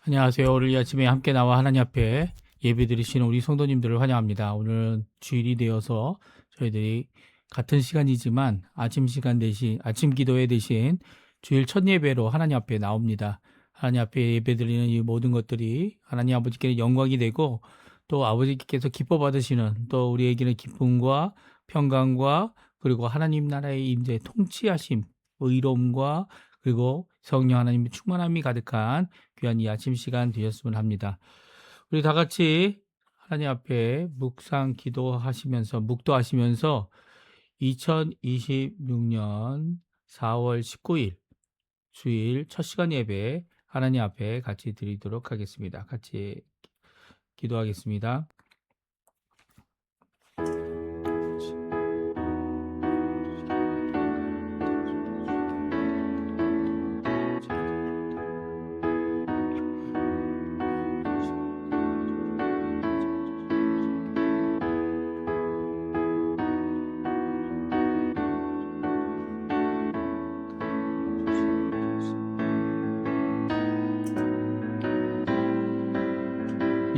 안녕하세요. 오늘 이 아침에 함께 나와 하나님 앞에 예배드리시는 우리 성도님들을 환영합니다. 오늘은 주일이 되어서 저희들이 같은 시간이지만 아침 시간 대신 아침 기도회 대신 주일 첫 예배로 하나님 앞에 나옵니다. 하나님 앞에 예배드리는 이 모든 것들이 하나님 아버지께 영광이 되고 또 아버지께서 기뻐 받으시는 또 우리에게는 기쁨과 평강과 그리고 하나님 나라의 임재 통치하심, 의로움과 그리고 성령 하나님의 충만함이 가득한 귀한 이 아침 시간 되셨으면 합니다. 우리 다 같이 하나님 앞에 묵상 기도하시면서 묵도하시면서 2026년 4월 19일 주일 첫 시간 예배 하나님 앞에 같이 드리도록 하겠습니다. 같이 기도하겠습니다.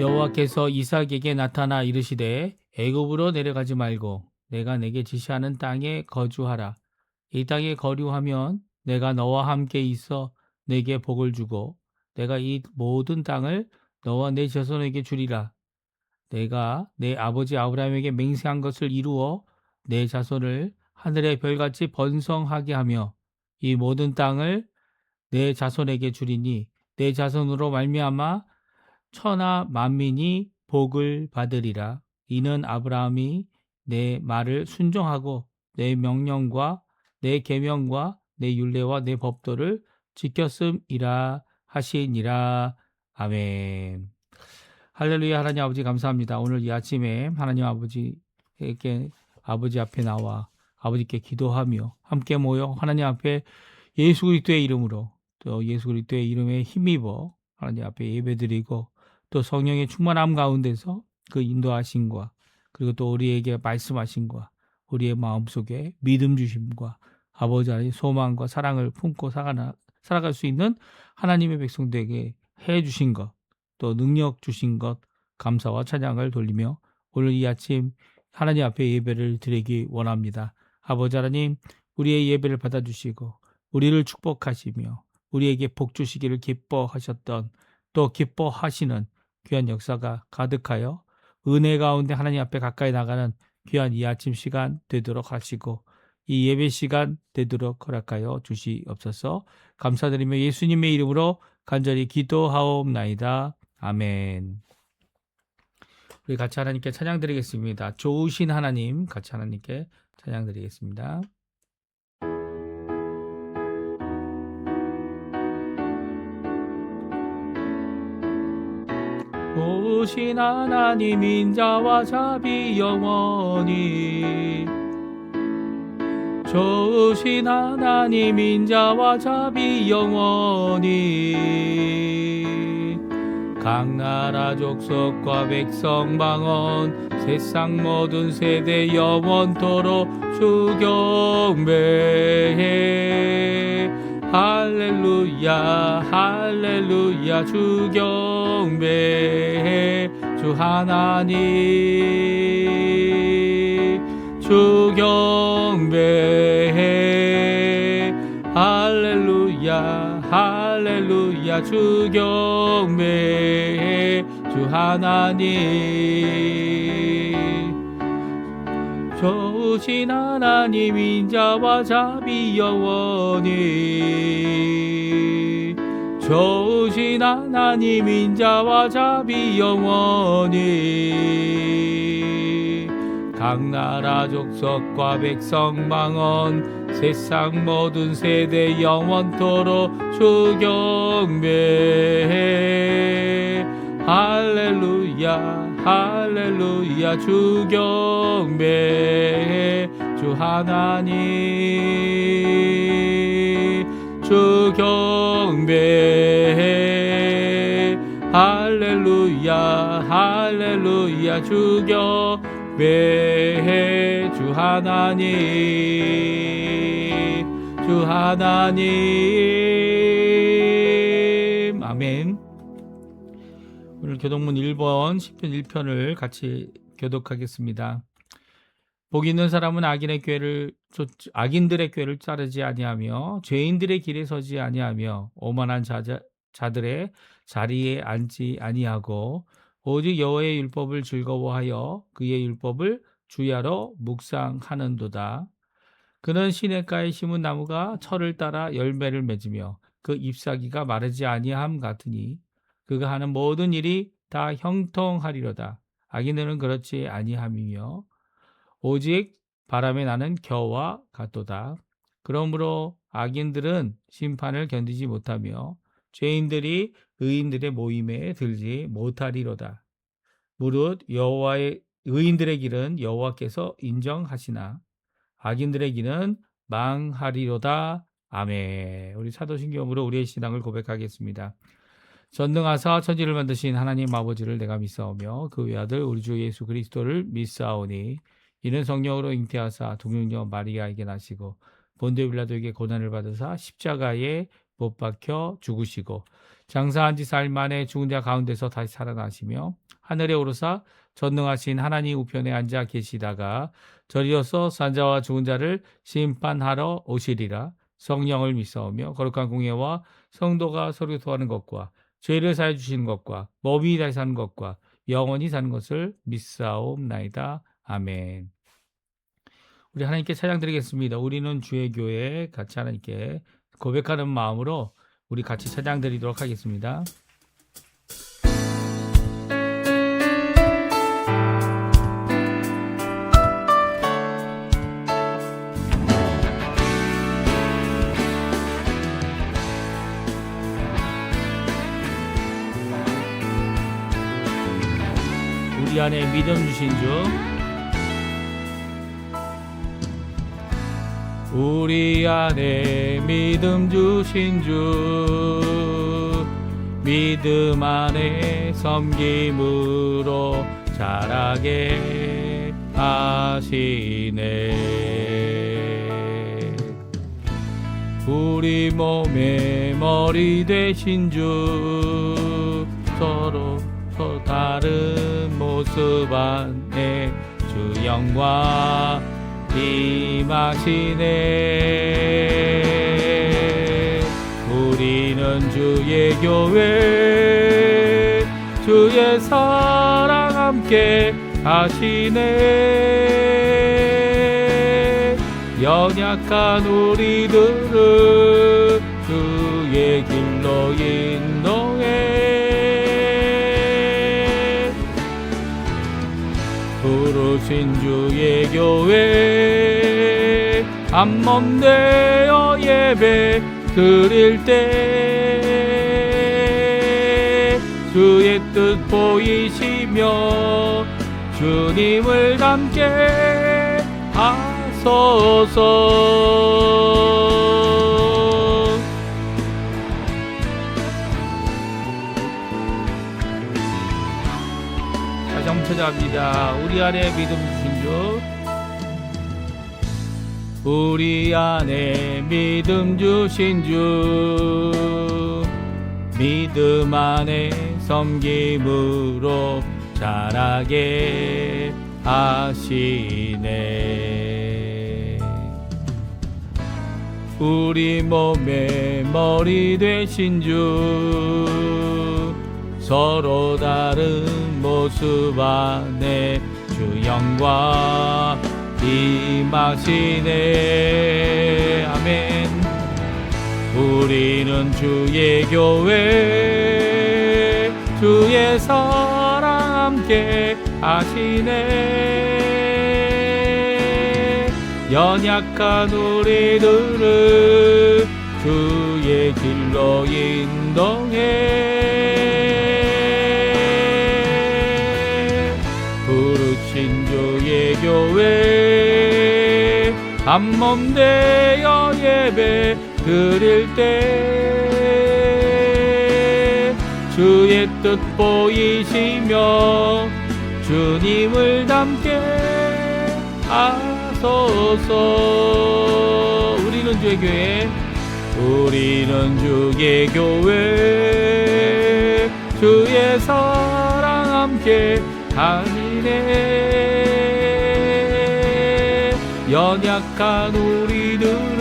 여호와께서 이삭에게 나타나 이르시되 애굽으로 내려가지 말고 내가 내게 지시하는 땅에 거주하라. 이 땅에 거류하면 내가 너와 함께 있어 내게 복을 주고 내가 이 모든 땅을 너와 내 자손에게 주리라. 내가 내 아버지 아브라함에게 맹세한 것을 이루어 내 자손을 하늘의 별같이 번성하게 하며 이 모든 땅을 내 자손에게 주리니 내 자손으로 말미암아 천하 만민이 복을 받으리라. 이는 아브라함이 내 말을 순종하고 내 명령과 내 계명과 내 율례와 내 법도를 지켰음이라 하시니라. 아멘. 할렐루야. 하나님 아버지 감사합니다. 오늘 이 아침에 하나님 아버지에게 아버지 앞에 나와 아버지께 기도하며 함께 모여 하나님 앞에 예수 그리스도의 이름으로 또 예수 그리스도의 이름에 힘입어 하나님 앞에 예배드리고 또 성령의 충만함 가운데서 그 인도하심과 그리고 또 우리에게 말씀하심과 우리의 마음속에 믿음 주심과 아버지 안에 소망과 사랑을 품고 살아갈 수 있는 하나님의 백성들에게 해 주신 것, 또 능력 주신 것 감사와 찬양을 돌리며 오늘 이 아침 하나님 앞에 예배를 드리기 원합니다. 아버지 하나님, 우리의 예배를 받아주시고 우리를 축복하시며 우리에게 복 주시기를 기뻐하셨던 또 기뻐하시는 귀한 역사가 가득하여 은혜 가운데 하나님 앞에 가까이 나가는 귀한 이 아침 시간 되도록 하시고 이 예배 시간 되도록 허락하여 주시옵소서. 감사드리며 예수님의 이름으로 간절히 기도하옵나이다. 아멘. 우리 같이 하나님께 찬양 드리겠습니다. 좋으신 하나님 같이 하나님께 찬양 드리겠습니다. 좋으신 하나님 인자와 자비 영원히 좋으신 하나님 인자와 자비 영원히 각 나라 족속과 백성 방언 세상 모든 세대 영원토록 주 경배해 할렐루야 할렐루야 주 경배해 주 하나님 주 경배해 할렐루야 할렐루야 주 경배해 주 하나님 좋으신 하나님 인자와 자비 영원히 좋으신 하나님 인자와 자비 영원히 각 나라 족속과 백성 방언 세상 모든 세대 영원토록 주 경배해 할렐루야 할렐루야 주 경배해 주 하나님 주 경배해 할렐루야 할렐루야 주 경배해 주 하나님 주 하나님 아멘. 오늘 교독문 1번 시편 1편을 같이 교독하겠습니다. 복 있는 사람은 악인들의 꾀를 따르지 아니하며 죄인들의 길에 서지 아니하며 오만한 자들의 자리에 앉지 아니하고 오직 여호와의 율법을 즐거워하여 그의 율법을 주야로 묵상하는도다. 그는 시냇가에 심은 나무가 철을 따라 열매를 맺으며 그 잎사귀가 마르지 아니함 같으니 그가 하는 모든 일이 다 형통하리로다. 악인들은 그렇지 아니함이며 오직 바람에 나는 겨와 같도다. 그러므로 악인들은 심판을 견디지 못하며 죄인들이 의인들의 모임에 들지 못하리로다. 무릇 여호와의 의인들의 길은 여호와께서 인정하시나 악인들의 길은 망하리로다. 아멘. 우리 사도신경으로 우리의 신앙을 고백하겠습니다. 전능하사 천지를 만드신 하나님 아버지를 내가 믿사오며 그 외아들 우리 주 예수 그리스도를 믿사오니 이는 성령으로 잉태하사 동육녀 마리아에게 나시고 본디오 빌라도에게 고난을 받으사 십자가에 못 박혀 죽으시고 장사한 지 사흘 만에 죽은 자 가운데서 다시 살아나시며 하늘에 오르사 전능하신 하나님 우편에 앉아 계시다가 저리로서 산자와 죽은 자를 심판하러 오시리라. 성령을 믿사오며 거룩한 공예와 성도가 서로 교통하는 것과 죄를 사해 주시는 것과 몸이 다시 사는 것과 영원히 사는 것을 믿사옵나이다. 아멘. 우리 하나님께 찬양드리겠습니다. 우리는 주의 교회 같이 하나님께 고백하는 마음으로 우리 같이 찬양드리도록 하겠습니다. 우리 안에 믿음 주신 주, 우리 안에 믿음 주신 주, 믿음 안에 섬김으로 자라게 하시네. 우리 몸의 머리 되신 주, 서로 다른 모습 안에 주 영광 임하시네. 우리는 주의 교회, 주의 사랑 함께 하시네. 연약한 우리들을 주의 길로 인도해. 부르신 주의 교회 한몸 되어 예배 드릴 때 주의 뜻 보이시며 주님을 닮게 하소서. 다시 한번 찾아갑니다. 우리 안에 믿음 주신 주, 우리 안에 믿음 주신 주, 믿음 안에 섬김으로 자라게 하시네. 우리 몸의 머리 되신 주, 서로 다른 모습 안에 주 영광 임하시네. 아멘. 우리는 주의 교회, 주의 사랑 함께 하시네. 연약한 우리들을 주의 길로 인도해. 부르신 주의 교회 한몸 되어 예배 드릴 때 주의 뜻 보이시며 주님을 닮게 하소서. 우리는 주의 교회, 우리는 주의 교회, 주의 사랑 함께 다니네. 연약한 우리들을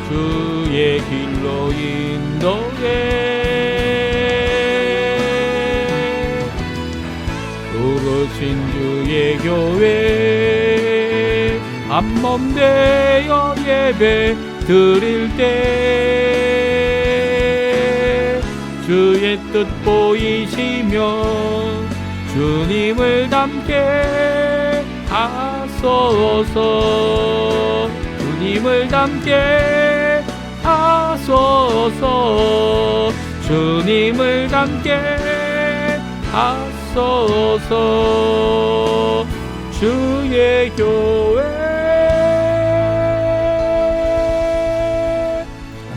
주의 길로 인도해. 부르신 주의 교회 한몸 되어 예배 드릴 때 주의 뜻 보이시면 주님을 닮게 하소서. 주님을 닮게 하소서. 주님을 닮게 하소서. 주의 교회.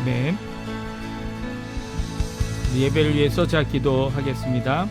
아멘. 예배를 위해서 제가 기도하겠습니다.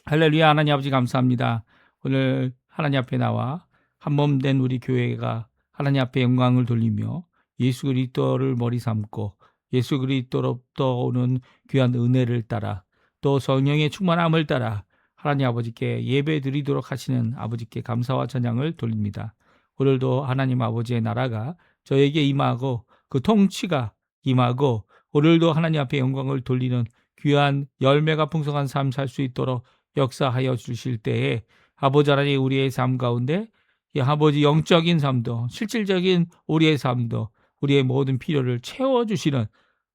할렐루야. 하나님 아버지 감사합니다. 오늘 하나님 앞에 나와 한몸 된 우리 교회가 하나님 앞에 영광을 돌리며 예수 그리스도를 머리 삼고 예수 그리스도로부터 오는 귀한 은혜를 따라 또 성령의 충만함을 따라 하나님 아버지께 예배 드리도록 하시는 아버지께 감사와 찬양을 돌립니다. 오늘도 하나님 아버지의 나라가 저에게 임하고 그 통치가 임하고 오늘도 하나님 앞에 영광을 돌리는 귀한 열매가 풍성한 삶 살 수 있도록 역사하여 주실 때에 아버지 하나님 우리의 삶 가운데 아버지 영적인 삶도 실질적인 우리의 삶도 우리의 모든 필요를 채워주시는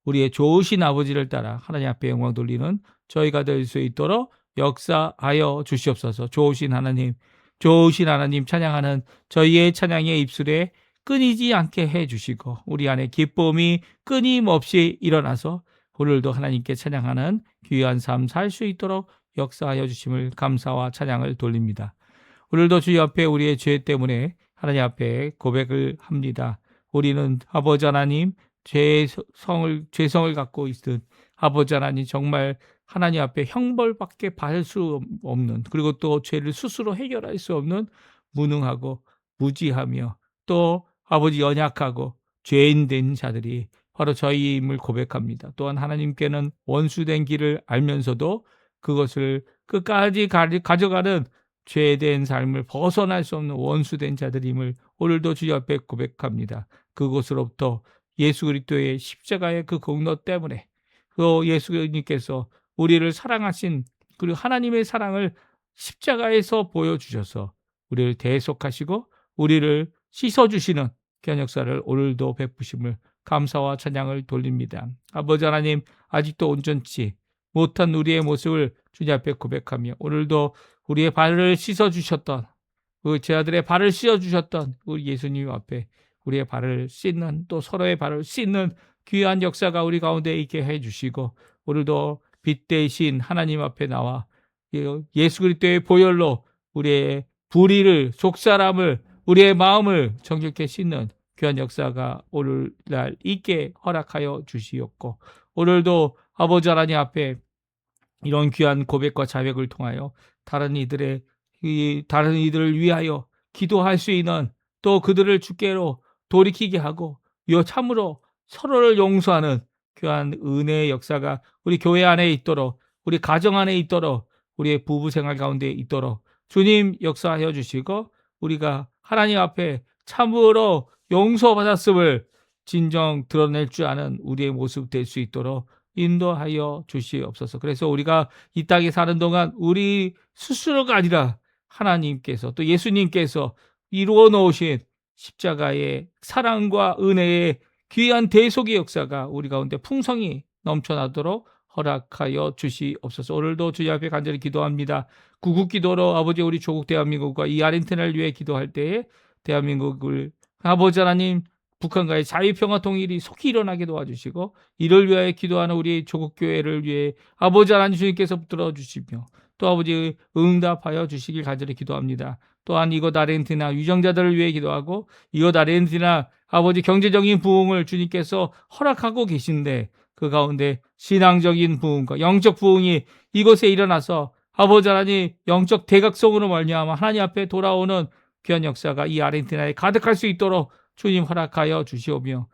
우리의 좋으신 아버지를 따라 하나님 앞에 영광 돌리는 저희가 될 수 있도록 역사하여 주시옵소서. 좋으신 하나님 찬양하는 저희의 찬양의 입술에 끊이지 않게 해주시고 우리 안에 기쁨이 끊임없이 일어나서 오늘도 하나님께 찬양하는 귀한 삶 살 수 있도록 역사하여 주심을 감사와 찬양을 돌립니다. 오늘도 주의 앞에 우리의 죄 때문에 하나님 앞에 고백을 합니다. 우리는 아버지 하나님 죄성을 갖고 있듯 아버지 하나님 정말 하나님 앞에 형벌밖에 받을 수 없는 그리고 또 죄를 스스로 해결할 수 없는 무능하고 무지하며 또 아버지 연약하고 죄인 된 자들이 바로 저희임을 고백합니다. 또한 하나님께는 원수된 길을 알면서도 그것을 끝까지 가져가는 죄된 삶을 벗어날 수 없는 원수된 자들임을 오늘도 주여 앞에 고백합니다. 그곳으로부터 예수 그리스도의 십자가의 그 공로 때문에 또 예수님께서 우리를 사랑하신 그리고 하나님의 사랑을 십자가에서 보여주셔서 우리를 대속하시고 우리를 씻어주시는 귀한 역사를 오늘도 베푸심을 감사와 찬양을 돌립니다. 아버지 하나님 아직도 온전치 못한 우리의 모습을 주님 앞에 고백하며 오늘도 우리의 발을 씻어주셨던 제 아들의 발을 씻어주셨던 우리 예수님 앞에 우리의 발을 씻는 또 서로의 발을 씻는 귀한 역사가 우리 가운데 있게 해주시고 오늘도 빛 대신 하나님 앞에 나와 예수 그리스도의 보혈로 우리의 불의를 속사람을 우리의 마음을 정결케 씻는 귀한 역사가 오늘날 있게 허락하여 주시옵고 오늘도 아버지 하나님 앞에 이런 귀한 고백과 자백을 통하여 다른 이들을 위하여 기도할 수 있는 또 그들을 주께로 돌이키게 하고 참으로 서로를 용서하는 귀한 은혜의 역사가 우리 교회 안에 있도록 우리 가정 안에 있도록 우리의 부부 생활 가운데 있도록 주님 역사하여 주시고 우리가 하나님 앞에 참으로 용서받았음을 진정 드러낼 줄 아는 우리의 모습 될 수 있도록 인도하여 주시옵소서. 그래서 우리가 이 땅에 사는 동안 우리 스스로가 아니라 하나님께서 또 예수님께서 이루어 놓으신 십자가의 사랑과 은혜의 귀한 대속의 역사가 우리 가운데 풍성히 넘쳐나도록 허락하여 주시옵소서. 오늘도 주님 앞에 간절히 기도합니다. 구국기도로 아버지 우리 조국 대한민국과 이 아르헨티나를 위해 기도할 때에 대한민국을 아버지 하나님 북한과의 자유평화 통일이 속히 일어나게 도와주시고 이를 위하여 기도하는 우리 조국교회를 위해 아버지 하나님 주님께서 들어주시며 또 아버지 응답하여 주시길 간절히 기도합니다. 또한 이곳 아르헨티나 유정자들을 위해 기도하고 이곳 아르헨티나 아버지 경제적인 부흥을 주님께서 허락하고 계신데 그 가운데 신앙적인 부흥과 영적 부흥이 이곳에 일어나서 아버지 하나님 영적 대각성으로 말미암아 하나님 앞에 돌아오는 귀한 역사가 이 아르헨티나에 가득할 수 있도록 주님 허락하여 주시오며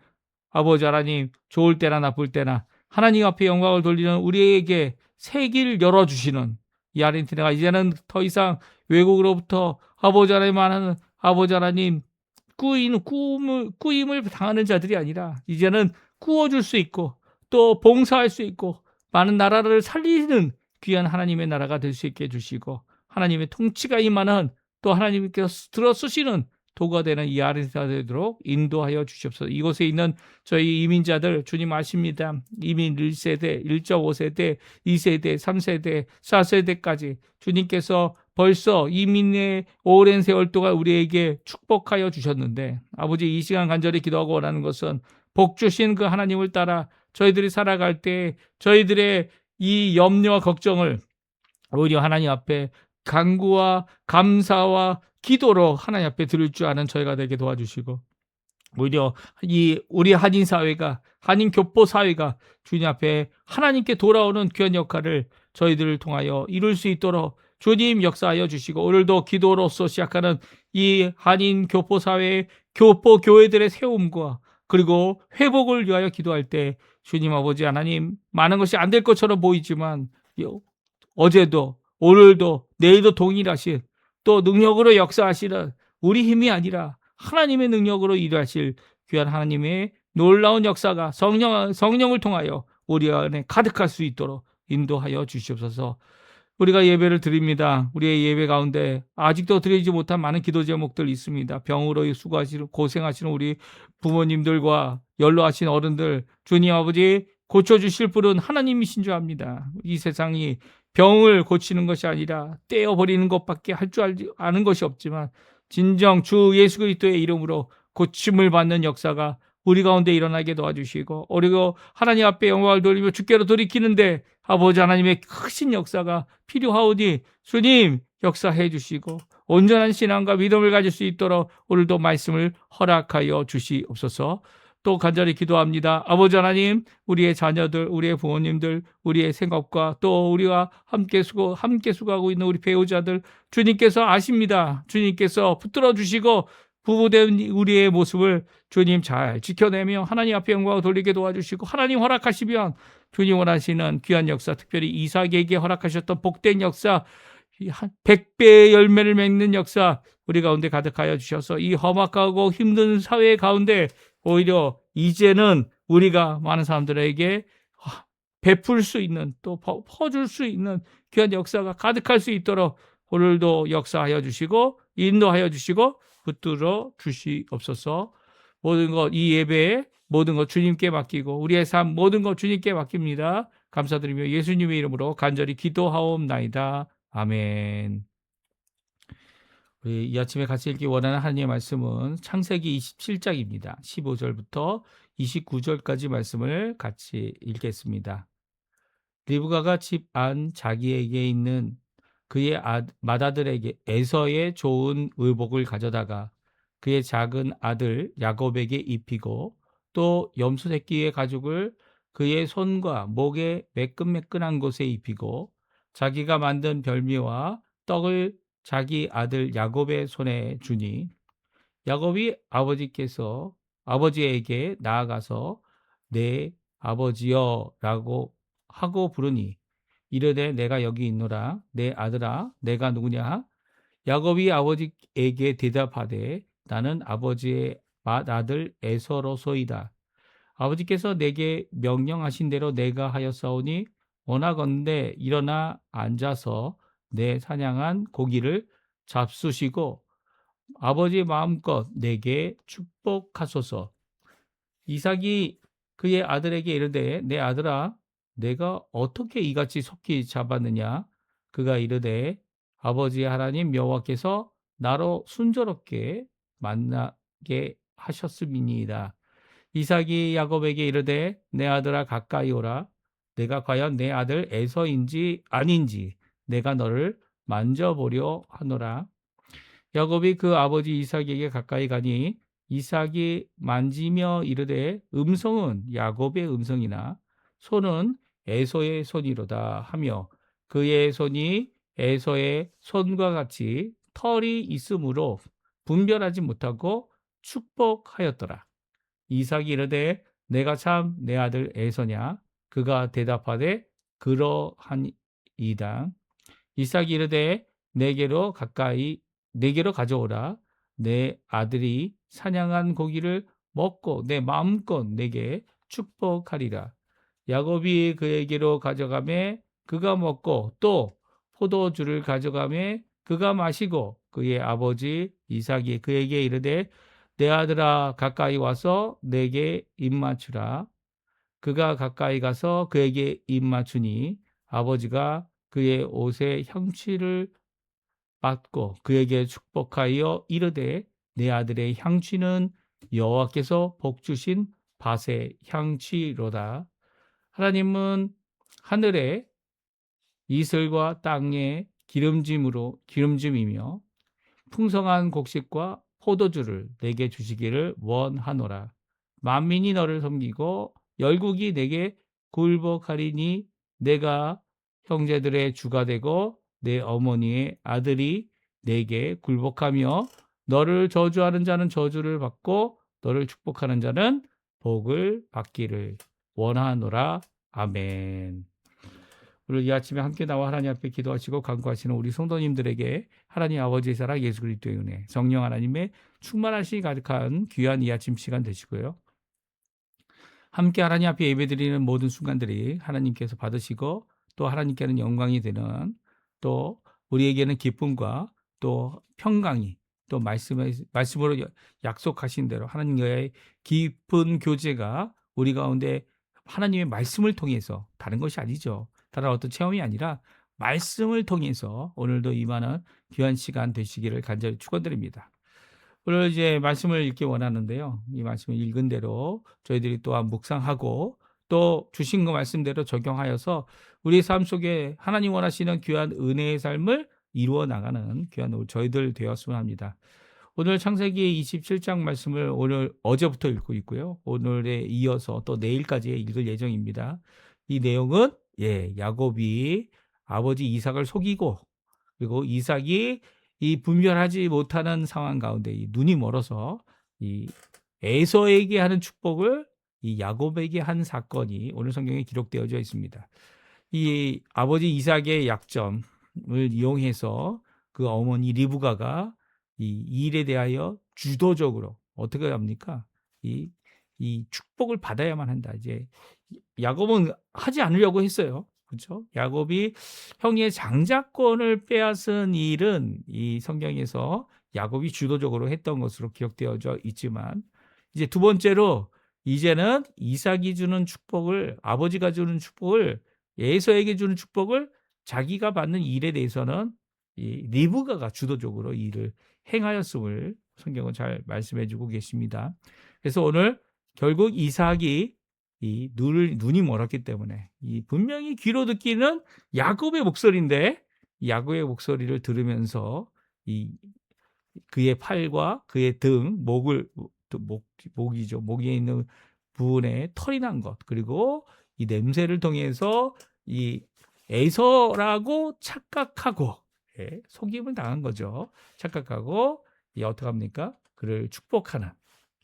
아버지 하나님 좋을 때나 나쁠 때나 하나님 앞에 영광을 돌리는 우리에게 새 길 열어주시는 이 아르헨티나가 이제는 더 이상 외국으로부터 아버지 하나님 꾸임을 당하는 자들이 아니라 이제는 꾸어줄 수 있고 또 봉사할 수 있고 많은 나라를 살리는 귀한 하나님의 나라가 될 수 있게 해주시고 하나님의 통치가 임하는 또 하나님께서 들어 쓰시는 도가 되는 이 아르헨티나 되도록 인도하여 주시옵소서. 이곳에 있는 저희 이민자들 주님 아십니다. 이민 1세대, 1.5세대, 2세대, 3세대, 4세대까지 주님께서 벌써 이민의 오랜 세월 동안 우리에게 축복하여 주셨는데 아버지 이 시간 간절히 기도하고 원하는 것은 복 주신 그 하나님을 따라 저희들이 살아갈 때 저희들의 이 염려와 걱정을 오히려 하나님 앞에 간구와 감사와 기도로 하나님 앞에 드릴 줄 아는 저희가 되게 도와주시고 오히려 이 우리 한인 사회가 한인 교포 사회가 주님 앞에 하나님께 돌아오는 귀한 역할을 저희들을 통하여 이룰 수 있도록 주님 역사하여 주시고 오늘도 기도로서 시작하는 이 한인 교포 사회 교포 교회들의 세움과 그리고 회복을 위하여 기도할 때 주님 아버지 하나님 많은 것이 안 될 것처럼 보이지만 어제도 오늘도 내일도 동일하신 또 능력으로 역사하시는 우리 힘이 아니라 하나님의 능력으로 일하실 귀한 하나님의 놀라운 역사가 성령을 통하여 우리 안에 가득할 수 있도록 인도하여 주시옵소서. 우리가 예배를 드립니다. 우리의 예배 가운데 아직도 드리지 못한 많은 기도 제목들 있습니다. 병으로 수고하시는 고생하시는 우리 부모님들과 연로하신 어른들 주님 아버지 고쳐주실 분은 하나님이신 줄 압니다. 이 세상이 병을 고치는 것이 아니라 떼어버리는 것밖에 할 줄 아는 것이 없지만 진정 주 예수 그리스도의 이름으로 고침을 받는 역사가 우리 가운데 일어나게 도와주시고 그리고 하나님 앞에 영광을 돌리며 주께로 돌이키는데 아버지 하나님의 크신 역사가 필요하오니 주님 역사해 주시고 온전한 신앙과 믿음을 가질 수 있도록 오늘도 말씀을 허락하여 주시옵소서. 또 간절히 기도합니다. 아버지 하나님 우리의 자녀들 우리의 부모님들 우리의 생업과 또 우리와 함께 수고하고 있는 우리 배우자들 주님께서 아십니다. 주님께서 붙들어 주시고 부부된 우리의 모습을 주님 잘 지켜내며 하나님 앞에 영광을 돌리게 도와주시고 하나님 허락하시면 주님 원하시는 귀한 역사 특별히 이삭에게 허락하셨던 복된 역사 100배의 열매를 맺는 역사 우리 가운데 가득하여 주셔서 이 험악하고 힘든 사회 가운데 오히려 이제는 우리가 많은 사람들에게 베풀 수 있는 또 퍼줄 수 있는 귀한 역사가 가득할 수 있도록 오늘도 역사하여 주시고 인도하여 주시고 붙들어 주시옵소서. 모든 것 이 예배에 모든 것 주님께 맡기고 우리의 삶 모든 것 주님께 맡깁니다. 감사드리며 예수님의 이름으로 간절히 기도하옵나이다. 아멘. 우리 이 아침에 같이 읽기 원하는 하나님의 말씀은 창세기 27장입니다. 15절부터 29절까지 말씀을 같이 읽겠습니다. 리브가가 집 안 자기에게 있는 그의 맏아들에게 에서의 좋은 의복을 가져다가 그의 작은 아들 야곱에게 입히고 또 염소 새끼의 가죽을 그의 손과 목에 매끈매끈한 곳에 입히고 자기가 만든 별미와 떡을 자기 아들 야곱의 손에 주니 야곱이 아버지에게 나아가서 내 아버지여 라고 하고 부르니 이르되 내가 여기 있노라. 내 아들아 내가 누구냐? 야곱이 아버지에게 대답하되 나는 아버지의 맏아들 에서로소이다. 아버지께서 내게 명령하신 대로 내가 하였사오니 원하건대 일어나 앉아서 내 사냥한 고기를 잡수시고 아버지 마음껏 내게 축복하소서. 이삭이 그의 아들에게 이르되 내 아들아 내가 어떻게 이같이 속히 잡았느냐? 그가 이르되 아버지 하나님 여호와께서 나로 순조롭게 만나게 하셨음이니이다. 이삭이 야곱에게 이르되 내 아들아 가까이 오라. 내가 과연 내 아들 에서인지 아닌지 내가 너를 만져보려 하노라. 야곱이 그 아버지 이삭에게 가까이 가니 이삭이 만지며 이르되 음성은 야곱의 음성이나 손은 에서의 손이로다 하며 그의 손이 에서의 손과 같이 털이 있으므로 분별하지 못하고 축복하였더라. 이삭이 이르되 내가 참 내 아들 에서냐? 그가 대답하되 그러하니이다. 이삭이 이르되 내게로 가져오라. 내 아들이 사냥한 고기를 먹고 내 마음껏 내게 축복하리라. 야곱이 그에게로 가져가매 그가 먹고 또 포도주를 가져가매 그가 마시고 그의 아버지 이삭이 그에게 이르되 내 아들아 가까이 와서 내게 입맞추라. 그가 가까이 가서 그에게 입맞추니 아버지가 그의 옷에 향취를 받고 그에게 축복하여 이르되 내 아들의 향취는 여호와께서 복 주신 밭의 향취로다. 하나님은 하늘의 이슬과 땅의 기름짐이며 풍성한 곡식과 포도주를 내게 주시기를 원하노라. 만민이 너를 섬기고 열국이 내게 굴복하리니 내가 형제들의 주가 되고 내 어머니의 아들이 내게 굴복하며 너를 저주하는 자는 저주를 받고 너를 축복하는 자는 복을 받기를 원하노라. 아멘. 오늘 이 아침에 함께 나와 하나님 앞에 기도하시고 간구하시는 우리 성도님들에게 하나님 아버지의 사랑 예수 그리스도의 은혜 성령 하나님의 충만하심이 가득한 귀한 이 아침 시간 되시고요. 함께 하나님 앞에 예배드리는 모든 순간들이 하나님께서 받으시고 또 하나님께는 영광이 되는 또 우리에게는 기쁨과 또 평강이 또 말씀으로 약속하신 대로 하나님과의 깊은 교제가 우리 가운데 하나님의 말씀을 통해서 다른 것이 아니죠. 다른 어떤 체험이 아니라 말씀을 통해서 오늘도 임하는 귀한 시간 되시기를 간절히 축원드립니다. 오늘 이제 말씀을 읽기 원하는데요. 이 말씀을 읽은 대로 저희들이 또한 묵상하고 또 주신 그 말씀대로 적용하여서 우리 삶 속에 하나님 원하시는 귀한 은혜의 삶을 이루어 나가는 귀한 저희들 되었으면 합니다. 오늘 창세기 27장 말씀을 어제부터 읽고 있고요. 오늘에 이어서 또 내일까지 읽을 예정입니다. 이 내용은 야곱이 아버지 이삭을 속이고 그리고 이삭이 이 분별하지 못하는 상황 가운데 이 눈이 멀어서 이 에서에게 하는 축복을 이 야곱에게 한 사건이 오늘 성경에 기록되어져 있습니다. 이 아버지 이삭의 약점을 이용해서 그 어머니 리브가가 이 일에 대하여 주도적으로 어떻게 합니까? 이 축복을 받아야만 한다. 이제 야곱은 하지 않으려고 했어요. 그렇죠? 야곱이 형의 장자권을 빼앗은 일은 이 성경에서 야곱이 주도적으로 했던 것으로 기록되어져 있지만 이제 두 번째로 이제는 이삭이 주는 축복을 아버지가 주는 축복을 에서에게 주는 축복을 자기가 받는 일에 대해서는 이 리브가가 주도적으로 일을 행하였음을 성경은 잘 말씀해 주고 계십니다. 그래서 오늘 결국 이삭이 이 눈이 멀었기 때문에 이 분명히 귀로 듣기는 야곱의 목소리인데 야곱의 목소리를 들으면서 이 그의 팔과 그의 등 목이죠. 목에 있는 부분에 털이 난 것 그리고 이 냄새를 통해서 이 에서라고 착각하고 속임을 당한 거죠. 착각하고 어떻게 합니까? 그를 축복하는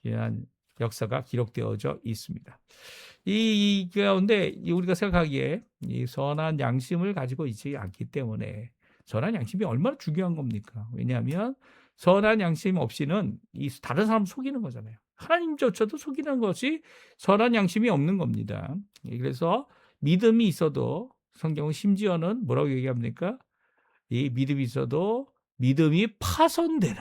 이러한 역사가 기록되어져 있습니다. 이 가운데 우리가 생각하기에 이 선한 양심을 가지고 있지 않기 때문에 선한 양심이 얼마나 중요한 겁니까? 왜냐하면 선한 양심 없이는 이 다른 사람 속이는 거잖아요. 하나님조차도 속이는 것이 선한 양심이 없는 겁니다. 그래서 믿음이 있어도 성경은 심지어는 뭐라고 얘기합니까? 이 믿음이 있어도 믿음이 파손되는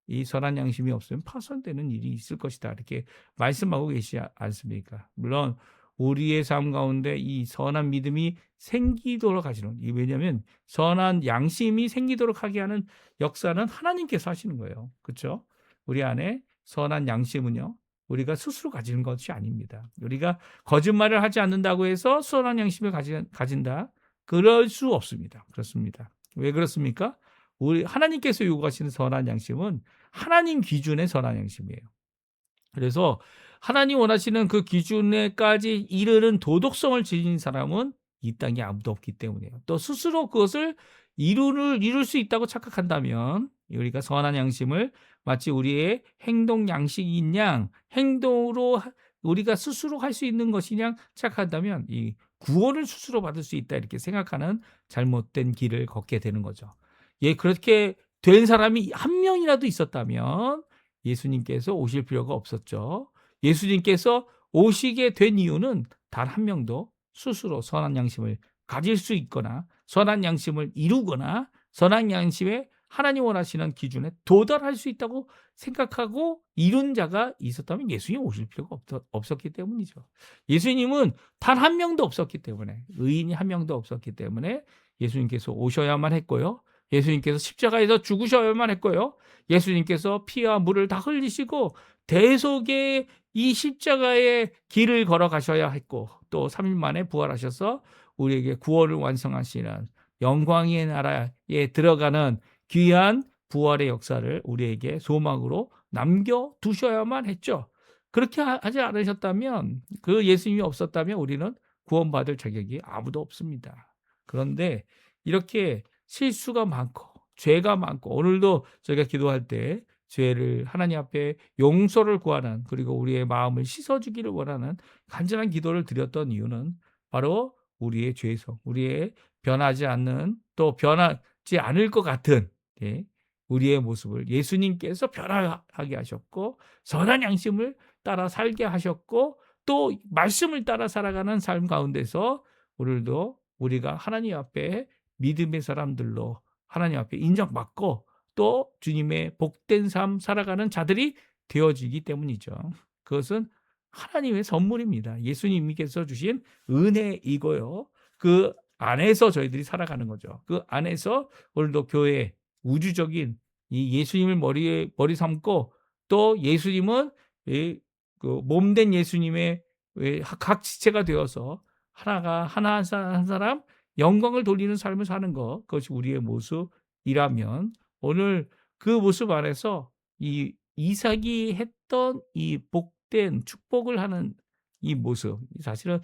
이 선한 양심이 없으면 파손되는 일이 있을 것이다. 이렇게 말씀하고 계시지 않습니까? 물론 우리의 삶 가운데 이 선한 믿음이 생기도록 하시는 왜냐하면 선한 양심이 생기도록 하게 하는 역사는 하나님께서 하시는 거예요. 그렇죠? 우리 안에 선한 양심은요. 우리가 스스로 가지는 것이 아닙니다. 우리가 거짓말을 하지 않는다고 해서 선한 양심을 가진다? 그럴 수 없습니다. 그렇습니다. 왜 그렇습니까? 우리 하나님께서 요구하시는 선한 양심은 하나님 기준의 선한 양심이에요. 그래서 하나님 원하시는 그 기준에까지 이르는 도덕성을 지닌 사람은 이 땅에 아무도 없기 때문이에요. 또 스스로 그것을 이룰 수 있다고 착각한다면 우리가 선한 양심을 마치 우리의 행동 양식인 양 행동으로 우리가 스스로 할 수 있는 것이냐 생각한다면 이 구원을 스스로 받을 수 있다 이렇게 생각하는 잘못된 길을 걷게 되는 거죠. 그렇게 된 사람이 한 명이라도 있었다면 예수님께서 오실 필요가 없었죠. 예수님께서 오시게 된 이유는 단 한 명도 스스로 선한 양심을 가질 수 있거나 선한 양심을 이루거나 선한 양심에 하나님 원하시는 기준에 도달할 수 있다고 생각하고 이룬 자가 있었다면 예수님 오실 필요가 없었기 때문이죠. 예수님은 단 한 명도 없었기 때문에, 의인이 한 명도 없었기 때문에 예수님께서 오셔야만 했고요. 예수님께서 십자가에서 죽으셔야만 했고요. 예수님께서 피와 물을 다 흘리시고 대속의 이 십자가의 길을 걸어가셔야 했고 또 3일 만에 부활하셔서 우리에게 구원을 완성하시는 영광의 나라에 들어가는 귀한 부활의 역사를 우리에게 소망으로 남겨두셔야만 했죠. 그렇게 하지 않으셨다면, 그 예수님이 없었다면 우리는 구원받을 자격이 아무도 없습니다. 그런데 이렇게 실수가 많고 죄가 많고, 오늘도 저희가 기도할 때 죄를 하나님 앞에 용서를 구하는, 그리고 우리의 마음을 씻어주기를 원하는 간절한 기도를 드렸던 이유는 바로 우리의 죄성, 우리의 변하지 않는, 또 변하지 않을 것 같은 우리의 모습을 예수님께서 변화하게 하셨고 선한 양심을 따라 살게 하셨고 또 말씀을 따라 살아가는 삶 가운데서 오늘도 우리가 하나님 앞에 믿음의 사람들로 하나님 앞에 인정받고 또 주님의 복된 삶 살아가는 자들이 되어지기 때문이죠. 그것은 하나님의 선물입니다. 예수님께서 주신 은혜이고요. 그 안에서 저희들이 살아가는 거죠. 그 안에서 오늘도 교회, 우주적인 이 예수님을 머리 삼고 또 예수님은 그 몸된 예수님의 각 지체가 되어서 하나가 하나 한 사람 영광을 돌리는 삶을 사는 것, 그것이 우리의 모습이라면 오늘 그 모습 안에서 이 이삭이 했던 이 복된 축복을 하는 이 모습, 사실은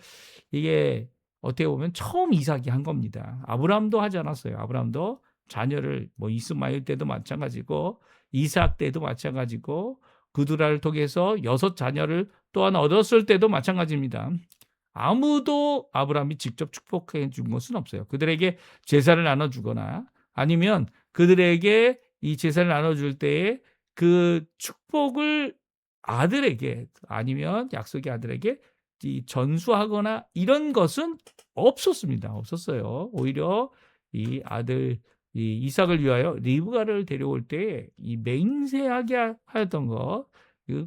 이게 어떻게 보면 처음 이삭이 한 겁니다. 아브라함도 하지 않았어요. 아브라함도 자녀를 이스마엘 때도 마찬가지고 이삭 때도 마찬가지고 그두라를 통해서 6 자녀를 또한 얻었을 때도 마찬가지입니다. 아무도 아브라함이 직접 축복해 준 것은 없어요. 그들에게 제사를 나눠주거나 아니면 그들에게 이 제사를 나눠줄 때에 그 축복을 아들에게 아니면 약속의 아들에게 전수하거나 이런 것은 없었습니다. 없었어요. 오히려 이 아들 이삭을 위하여 리브가를 데려올 때 이 맹세하게 하였던 것,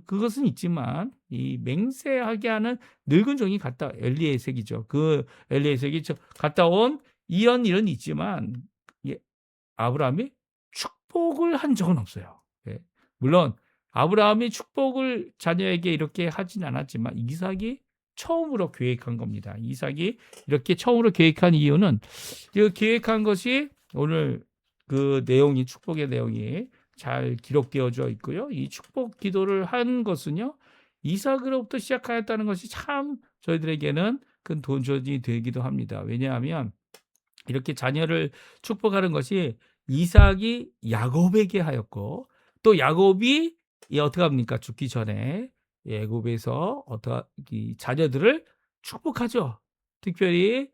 그것은 있지만 이 맹세하게 하는 늙은 종이 엘리에섹이죠. 그 엘리에섹이 갔다 온 이런 일은 있지만 아브라함이 축복을 한 적은 없어요. 물론 아브라함이 축복을 자녀에게 이렇게 하진 않았지만 이삭이 처음으로 계획한 겁니다. 이삭이 이렇게 처음으로 계획한 이유는 그 계획한 것이 오늘 그 내용이, 축복의 내용이 잘 기록되어져 있고요. 이 축복 기도를 한 것은요, 이삭으로부터 시작하였다는 것이 참 저희들에게는 큰 도전이 되기도 합니다. 왜냐하면 이렇게 자녀를 축복하는 것이 이삭이 야곱에게 하였고 또 야곱이 어떻게 합니까? 죽기 전에 애굽에서 이 자녀들을 축복하죠. 특별히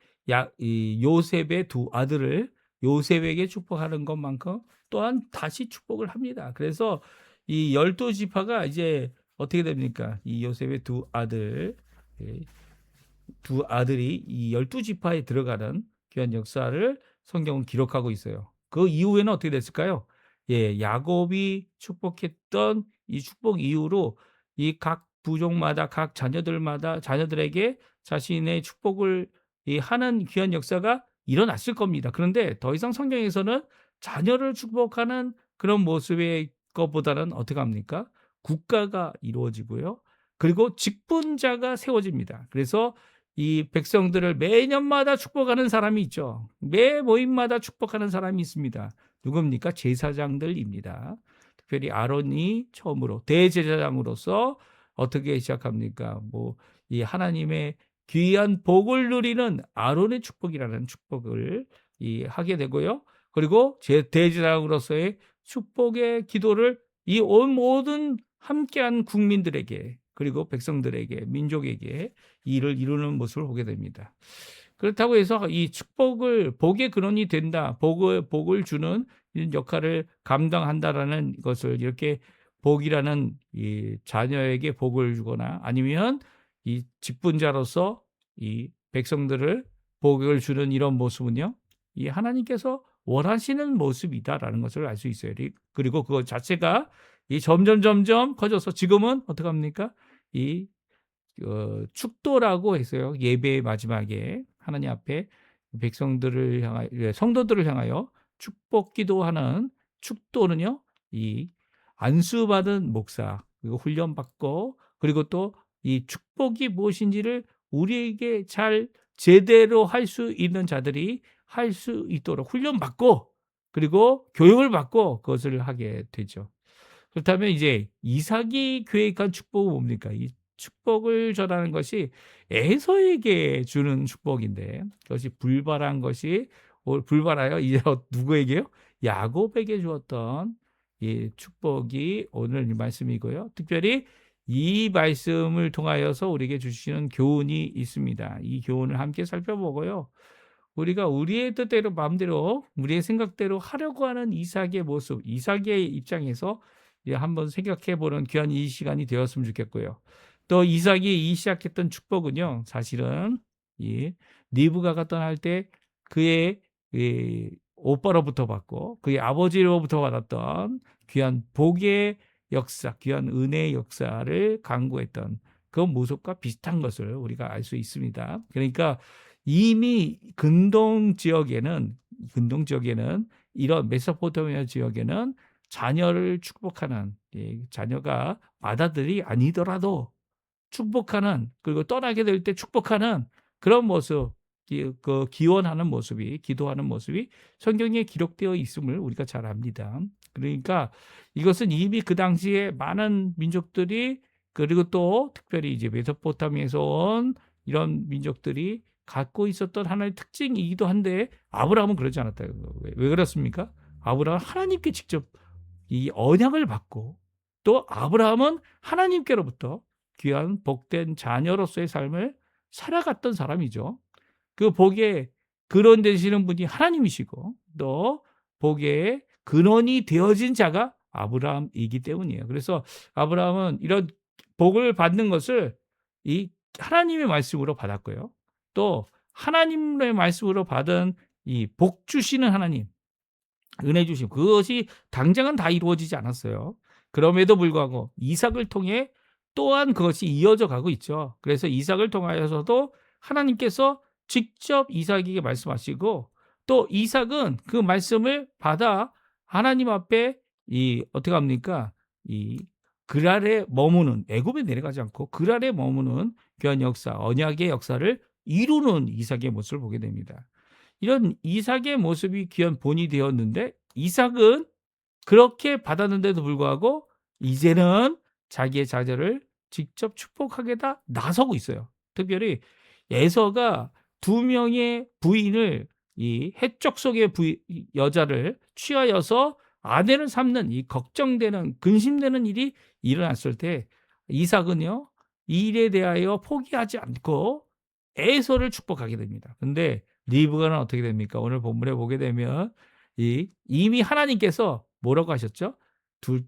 이 요셉의 2 아들을 요셉에게 축복하는 것만큼 또한 다시 축복을 합니다. 그래서 이 12지파가 이제 어떻게 됩니까? 이 요셉의 2 아들, 2 아들이 이 12지파에 들어가는 귀한 역사를 성경은 기록하고 있어요. 그 이후에는 어떻게 됐을까요? 야곱이 축복했던 이 축복 이후로 이 각 부족마다 각 자녀들에게 자신의 축복을 하는 귀한 역사가 일어났을 겁니다. 그런데 더 이상 성경에서는 자녀를 축복하는 그런 모습의 것보다는 어떻게 합니까? 국가가 이루어지고요. 그리고 직분자가 세워집니다. 그래서 이 백성들을 매년마다 축복하는 사람이 있죠. 매 모임마다 축복하는 사람이 있습니다. 누굽니까? 제사장들입니다. 특별히 아론이 처음으로 대제사장으로서 어떻게 시작합니까? 이 하나님의 귀한 복을 누리는 아론의 축복이라는 축복을 하게 되고요. 그리고 대제사장으로서의 축복의 기도를 이 온 모든 함께한 국민들에게 그리고 백성들에게, 민족에게 일을 이루는 모습을 보게 됩니다. 그렇다고 해서 이 축복을, 복의 근원이 된다, 복을 주는 이런 역할을 감당한다라는 것을, 이렇게 복이라는 이 자녀에게 복을 주거나 아니면 이 직분자로서 이 백성들을 복을 주는 이런 모습은요, 이 하나님께서 원하시는 모습이다라는 것을 알 수 있어요. 그리고 그것 자체가 이 점점 커져서 지금은 어떻게 합니까? 이 축도라고 했어요. 예배의 마지막에 하나님 앞에 백성들을 향하여, 성도들을 향하여 축복 기도하는 축도는요, 이 안수받은 목사, 그리고 훈련받고, 그리고 또 이 축복이 무엇인지를 우리에게 잘 제대로 할 수 있는 자들이 할 수 있도록 훈련받고, 그리고 교육을 받고 그것을 하게 되죠. 그렇다면 이제 이삭이 계획한 축복은 뭡니까? 이 축복을 전하는 것이 에서에게 주는 축복인데, 그것이 불발한 것이, 불발하여 이제 누구에게요? 야곱에게 주었던 이 축복이 오늘 이 말씀이고요. 특별히 이 말씀을 통하여서 우리에게 주시는 교훈이 있습니다. 이 교훈을 함께 살펴보고요. 우리가 우리의 뜻대로, 마음대로, 우리의 생각대로 하려고 하는 이삭의 모습, 이삭의 입장에서 한번 생각해 보는 귀한 이 시간이 되었으면 좋겠고요. 또 이삭이 시작했던 축복은요, 사실은 이 리브가가 떠날 때 그의 오빠로부터 받고 그의 아버지로부터 받았던 귀한 복의 역사, 귀한 은혜의 역사를 강구했던 그 모습과 비슷한 것을 우리가 알 수 있습니다. 그러니까 이미 근동 지역에는 이런 메소포타미아 지역에는 자녀를 축복하는, 자녀가 맏아들이 아니더라도 축복하는, 그리고 떠나게 될 때 축복하는 그런 모습, 그 기원하는 모습이, 기도하는 모습이 성경에 기록되어 있음을 우리가 잘 압니다. 그러니까 이것은 이미 그 당시에 많은 민족들이, 그리고 또 특별히 이제 메소포타미아에서 온 이런 민족들이 갖고 있었던 하나의 특징이기도 한데, 아브라함은 그러지 않았다. 왜 그렇습니까? 아브라함은 하나님께 직접 이 언약을 받고, 또 아브라함은 하나님께로부터 귀한 복된 자녀로서의 삶을 살아갔던 사람이죠. 그 복의 근원 되시는 분이 하나님이시고, 또 복의 근원이 되어진 자가 아브라함이기 때문이에요. 그래서 아브라함은 이런 복을 받는 것을 이 하나님의 말씀으로 받았고요. 또 하나님의 말씀으로 받은 이 복 주시는 하나님, 은혜 주심, 그것이 당장은 다 이루어지지 않았어요. 그럼에도 불구하고 이삭을 통해 또한 그것이 이어져 가고 있죠. 그래서 이삭을 통하여서도 하나님께서 직접 이삭에게 말씀하시고, 또 이삭은 그 말씀을 받아 하나님 앞에 어떻게 합니까? 이 그랄에 머무는, 애굽에 내려가지 않고 그랄에 머무는 귀한 역사, 언약의 역사를 이루는 이삭의 모습을 보게 됩니다. 이런 이삭의 모습이 귀한 본이 되었는데, 이삭은 그렇게 받았는데도 불구하고 이제는 자기의 자녀를 직접 축복하게다 나서고 있어요. 특별히 에서가 두 명의 부인을, 이 해적 속의 여자를 취하여서 아내를 삼는 이 걱정되는, 근심되는 일이 일어났을 때 이삭은요, 이 일에 대하여 포기하지 않고 에서를 축복하게 됩니다. 근데 리브가는 어떻게 됩니까? 오늘 본문에 보게 되면 이미 하나님께서 뭐라고 하셨죠?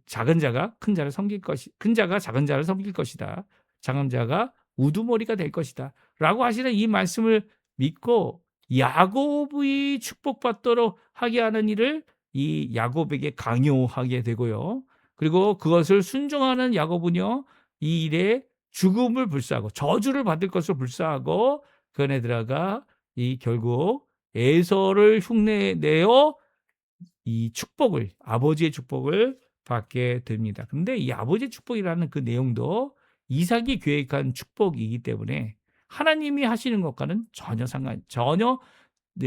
작은 자가 큰 자를 섬길 큰 자가 작은 자를 섬길 것이다. 작은 자가 우두머리가 될 것이다. 라고 하시는 이 말씀을 믿고 야곱이 축복받도록 하게 하는 일을 이 야곱에게 강요하게 되고요. 그리고 그것을 순종하는 야곱은요, 이 일에 죽음을 불사하고 저주를 받을 것을 불사하고 그 안에 들어가 결국 에서를 흉내내어 이 축복을, 아버지의 축복을 받게 됩니다. 근데 이 아버지의 축복이라는 그 내용도 이삭이 계획한 축복이기 때문에 하나님이 하시는 것과는 전혀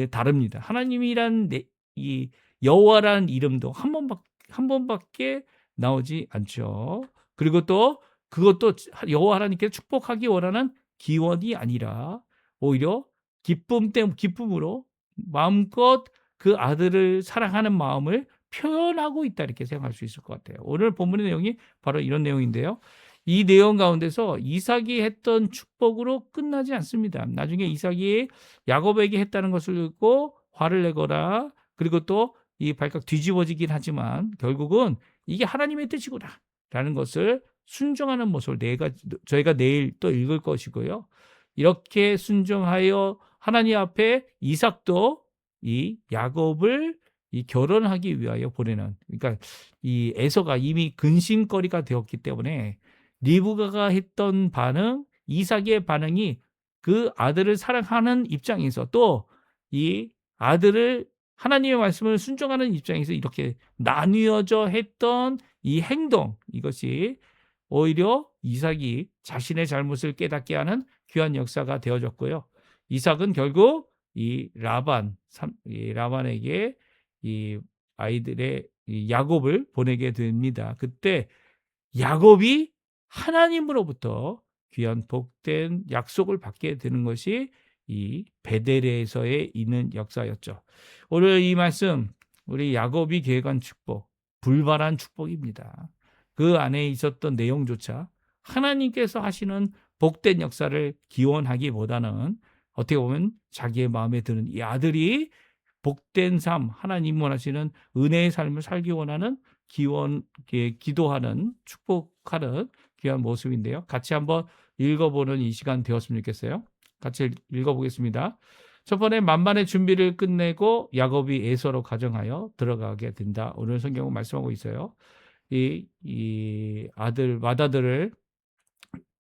다릅니다. 하나님이란 이 여호와라는 이름도 한 번밖에 나오지 않죠. 그리고 또 그것도 여호와 하나님께 축복하기 원하는 기원이 아니라 오히려 기쁨으로 마음껏 그 아들을 사랑하는 마음을 표현하고 있다, 이렇게 생각할 수 있을 것 같아요. 오늘 본문의 내용이 바로 이런 내용인데요. 이 내용 가운데서 이삭이 했던 축복으로 끝나지 않습니다. 나중에 이삭이 야곱에게 했다는 것을 듣고 화를 내거나 그리고 또 이 발칵 뒤집어지긴 하지만 결국은 이게 하나님의 뜻이구나 라는 것을 순종하는 모습을 저희가 내일 또 읽을 것이고요. 이렇게 순종하여 하나님 앞에 이삭도 이 야곱을 이 결혼하기 위하여 보내는, 그러니까 이 에서가 이미 근심거리가 되었기 때문에 리브가가 했던 반응, 이삭의 반응이 그 아들을 사랑하는 입장에서 또 이 아들을 하나님의 말씀을 순종하는 입장에서 이렇게 나뉘어져 했던 이 행동, 이것이 오히려 이삭이 자신의 잘못을 깨닫게 하는 귀한 역사가 되어졌고요. 이삭은 결국 이 라반에게 이 아이들의 이 야곱을 보내게 됩니다. 그때 야곱이 하나님으로부터 귀한 복된 약속을 받게 되는 것이 이 베델에서의 있는 역사였죠. 오늘 이 말씀, 우리 야곱이 계획한 축복, 불발한 축복입니다. 그 안에 있었던 내용조차 하나님께서 하시는 복된 역사를 기원하기보다는 어떻게 보면 자기의 마음에 드는 이 아들이 복된 삶, 하나님 원하시는 은혜의 삶을 살기 원하는 기도하는, 축복하는 귀한 모습인데요. 같이 한번 읽어보는 이 시간 되었으면 좋겠어요. 같이 읽어보겠습니다. 첫 번째, 만반의 준비를 끝내고 야곱이 에서로 가정하여 들어가게 된다. 오늘 성경은 말씀하고 있어요. 이 맏아들을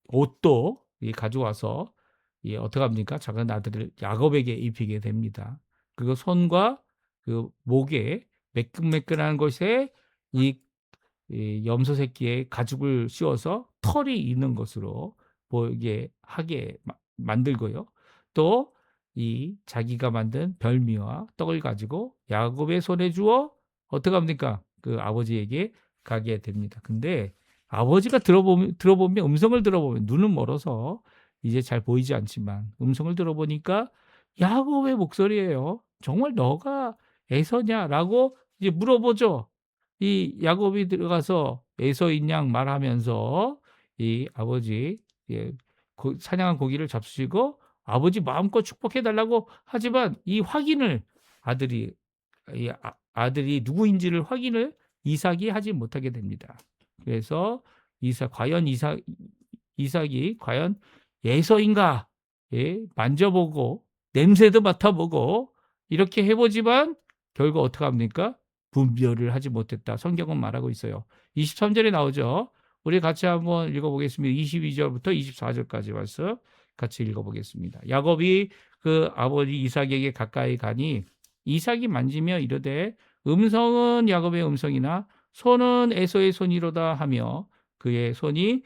옷도 가져와서 어떻게 합니까? 작은 아들을 야곱에게 입히게 됩니다. 그리고 손과 그 목에 매끈매끈한 곳에 이 염소 새끼의 가죽을 씌워서 털이 있는 것으로 보이게 하게 만들고요. 또 이 자기가 만든 별미와 떡을 가지고 야곱의 손에 주어 어떻게 합니까? 그 아버지에게 가게 됩니다. 근데 아버지가 들어보면 음성을 들어보면 눈은 멀어서 이제 잘 보이지 않지만 음성을 들어보니까 야곱의 목소리예요. 정말 너가 에서냐라고 이제 물어보죠. 이 야곱이 들어가서 에서인 양 말하면서 이 아버지 사냥한 고기를 잡수시고 아버지 마음껏 축복해 달라고 하지만 이 확인을 아들이 누구인지를 확인을 이삭이 하지 못하게 됩니다. 그래서 이삭이 과연 에서인가? 만져보고 냄새도 맡아보고 이렇게 해보지만 결국 어떻게 합니까? 분별을 하지 못했다. 성경은 말하고 있어요. 23절에 나오죠. 우리 같이 한번 읽어보겠습니다. 22절부터 24절까지 말씀 같이 읽어보겠습니다. 야곱이 그 아버지 이삭에게 가까이 가니 이삭이 만지며 이르되 음성은 야곱의 음성이나 손은 에서의 손이로다 하며 그의 손이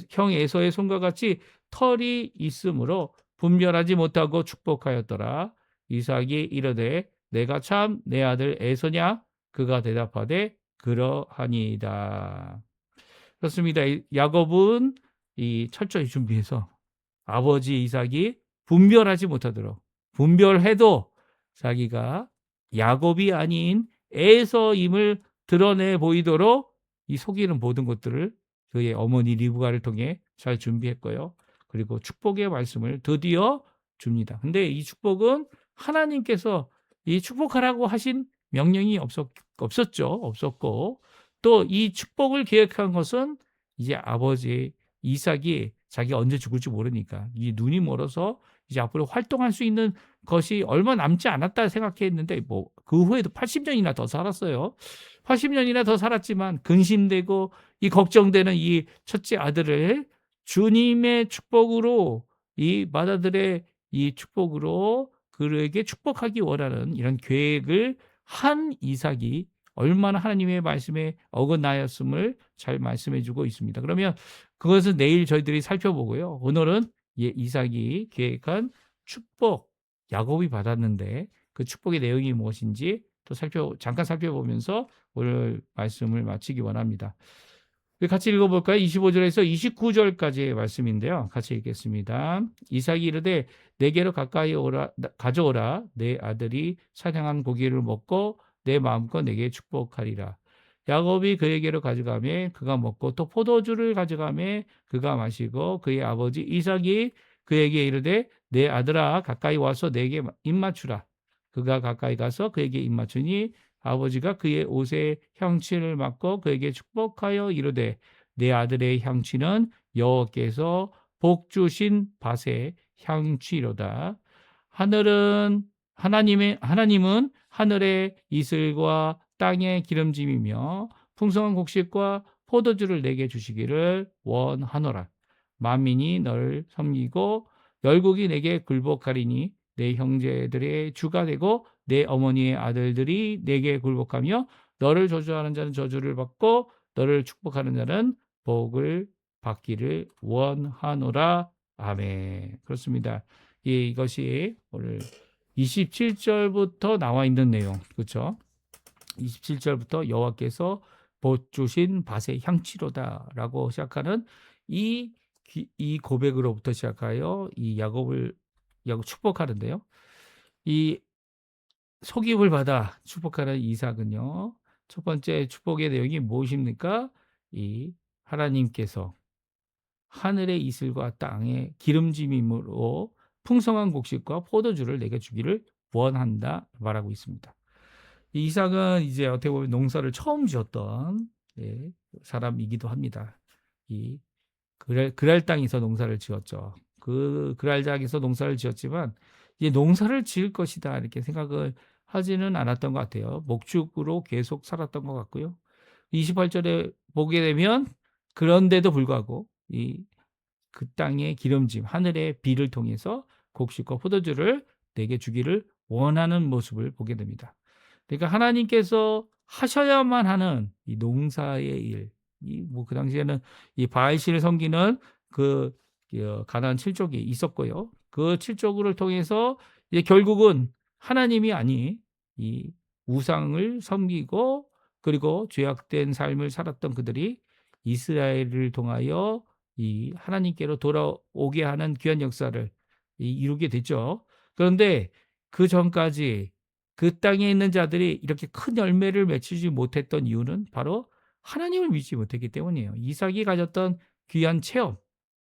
형 에서의 손과 같이 털이 있으므로 분별하지 못하고 축복하였더라. 이삭이 이르되 내가 참 내 아들 에서냐? 그가 대답하되 그러하니이다. 그렇습니다. 야곱은 이 철저히 준비해서 아버지 이삭이 분별하지 못하도록, 분별해도 자기가 야곱이 아닌 에서임을 드러내 보이도록 이 속이는 모든 것들을 그의 어머니 리브가를 통해 잘 준비했고요. 그리고 축복의 말씀을 드디어 줍니다. 근데 이 축복은 하나님께서 이 축복하라고 하신 명령이 없었고 또 이 축복을 계획한 것은 이제 아버지 이삭이 자기가 언제 죽을지 모르니까 이 눈이 멀어서 이제 앞으로 활동할 수 있는 것이 얼마 남지 않았다 생각했는데 뭐 그 후에도 80년이나 더 살았어요. 80년이나 더 살았지만 근심되고 이 걱정되는 이 첫째 아들을 주님의 축복으로 이 맏아들의 이 축복으로 그에게 축복하기 원하는 이런 계획을 한 이삭이 얼마나 하나님의 말씀에 어긋나였음을 잘 말씀해 주고 있습니다. 그러면 그것은 내일 저희들이 살펴보고요. 오늘은 이삭이 계획한 축복, 야곱이 받았는데 그 축복의 내용이 무엇인지 또 잠깐 살펴보면서 오늘 말씀을 마치기 원합니다. 같이 읽어볼까요? 25절에서 29절까지의 말씀인데요. 같이 읽겠습니다. 이삭이 이르되 내게로 가까이 가져오라. 내 아들이 사냥한 고기를 먹고 내 마음껏 내게 축복하리라. 야곱이 그에게로 가져가매 그가 먹고 또 포도주를 가져가매 그가 마시고 그의 아버지 이삭이 그에게 이르되 내 아들아 가까이 와서 내게 입맞추라. 그가 가까이 가서 그에게 입맞추니 아버지가 그의 옷에 향취를 맡고 그에게 축복하여 이르되 내 아들의 향취는 여호와께서 복 주신 밭의 향취로다. 하나님은 하늘의 이슬과 땅의 기름짐이며 풍성한 곡식과 포도주를 내게 주시기를 원하노라. 만민이 너를 섬기고 열국이 내게 굴복하리니 내 형제들의 주가 되고 내 어머니의 아들들이 내게 굴복하며 너를 저주하는 자는 저주를 받고 너를 축복하는 자는 복을 받기를 원하노라. 아멘. 그렇습니다. 이것이 오늘 27절부터 나와 있는 내용. 그렇죠? 27절부터 여호와께서 복 주신 밭의 향취로다라고 시작하는 이 고백으로부터 시작하여 이 야곱 축복하는데요. 이 속임을 받아 축복하는 이삭은요. 첫 번째 축복의 내용이 무엇입니까? 이 하나님께서 하늘의 이슬과 땅의 기름짐임으로 풍성한 곡식과 포도주를 내게 주기를 원한다 말하고 있습니다. 이삭은 이제 어떻게 보면 농사를 처음 지었던 사람이기도 합니다. 이 그랄 땅에서 농사를 지었죠. 그 그랄 땅에서 농사를 지었지만 이제 농사를 지을 것이다 이렇게 생각을 하지는 않았던 것 같아요. 목축으로 계속 살았던 것 같고요. 28절에 보게 되면 그런데도 불구하고 그 땅의 기름짐, 하늘의 비를 통해서 곡식과 포도주를 내게 주기를 원하는 모습을 보게 됩니다. 그러니까 하나님께서 하셔야만 하는 이 농사의 일, 그 당시에는 이 바알신을 섬기는 그 가나안 7족이 있었고요. 그 7족을 통해서 이제 결국은 하나님이 아닌 이 우상을 섬기고 그리고 죄악된 삶을 살았던 그들이 이스라엘을 통하여 이 하나님께로 돌아오게 하는 귀한 역사를 이루게 됐죠. 그런데 그 전까지 그 땅에 있는 자들이 이렇게 큰 열매를 맺히지 못했던 이유는 바로 하나님을 믿지 못했기 때문이에요. 이삭이 가졌던 귀한 체험,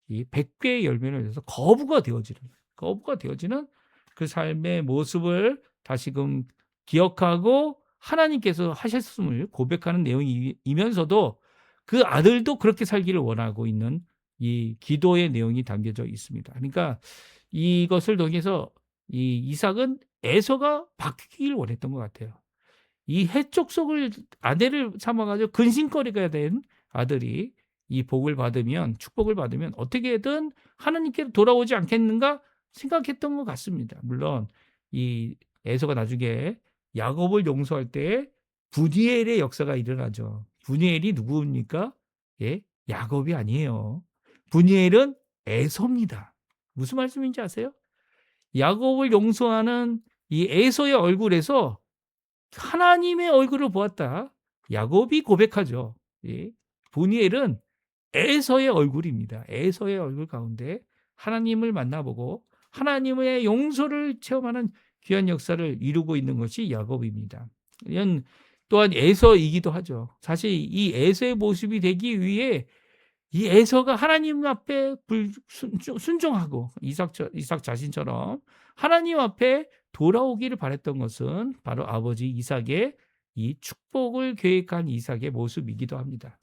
이 100개의 열매를 내서 거부가 되어지는 그 삶의 모습을 다시금 기억하고 하나님께서 하셨음을 고백하는 내용이면서도 그 아들도 그렇게 살기를 원하고 있는 이 기도의 내용이 담겨져 있습니다. 그러니까 이것을 통해서 이 이삭은 에서가 바뀌기를 원했던 것 같아요. 이 해쪽 속을 아내를 삼아가지고 근심거리가 된 아들이 이 복을 받으면 축복을 받으면 어떻게든 하나님께로 돌아오지 않겠는가 생각했던 것 같습니다. 물론 이 에서가 나중에 야곱을 용서할 때 분이엘의 역사가 일어나죠. 분이엘이 누구입니까? 예, 야곱이 아니에요. 분이엘은 에서입니다. 무슨 말씀인지 아세요? 야곱을 용서하는 이 에서의 얼굴에서 하나님의 얼굴을 보았다. 야곱이 고백하죠. 예. 분이엘은 에서의 얼굴입니다. 에서의 얼굴 가운데 하나님을 만나보고 하나님의 용서를 체험하는 귀한 역사를 이루고 있는 것이 야곱입니다. 이건 또한 에서이기도 하죠. 사실 이 에서의 모습이 되기 위해 이 에서가 하나님 앞에 순종하고 이삭 자신처럼 하나님 앞에 돌아오기를 바랬던 것은 바로 아버지 이삭의 이 축복을 계획한 이삭의 모습이기도 합니다.